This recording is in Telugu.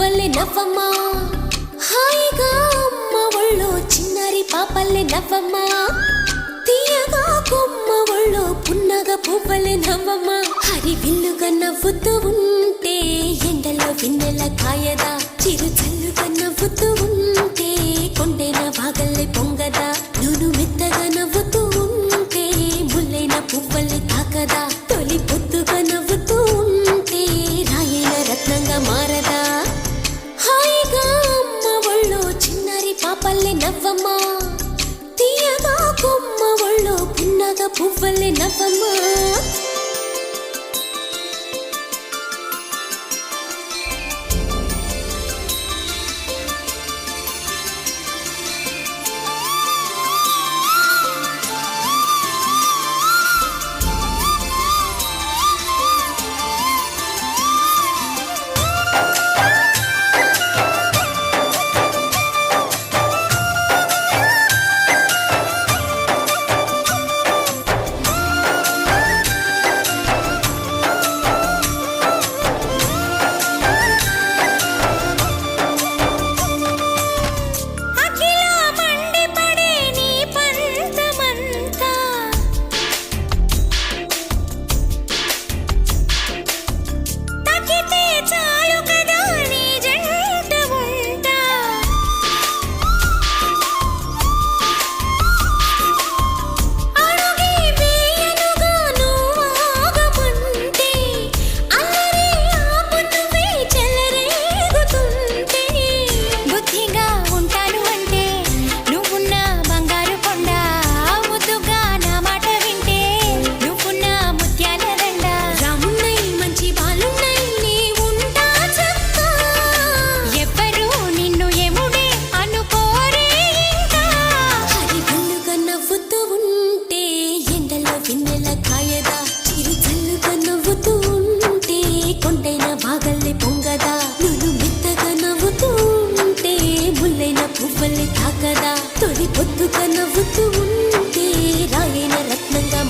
పువ్వల్లే నవ్వమ్మా హాయిగా అమ్మ ఒళ్ళో చిన్నారి పాపల్లే నవ్వమ్మా తీయగా కొమ్మ ఒళ్ళో పున్నగా పువ్వల్లే నవ్వమ్మా హరి విల్లుగా నవ్వుతూ ఉంటే ఎండలో వెన్నెల కాయదా చిరు చల్లుగా నవ్వుతూ ఉంటే కొండైన వాగల్లే పొంగదా నూను మెత్తగా నవ్వుతూ ఉంటే ముల్లైన పువ్వల్లే తాకదా తొలి పొద్దుగా నవ్వుతూ ఉంటే రాయైన రత్నంగా మారదా హాయిగా అమ్మ ఒళ్ళో చిన్నారి పాపల్లే నవ్వమ్మా తీయగా కొమ్మ ఒళ్ళో పున్నగా పువ్వల్లే నవ్వమ్మా తొలి పొద్దుగా నవ్వుతూ ఉంటే రాయైన రత్నంగా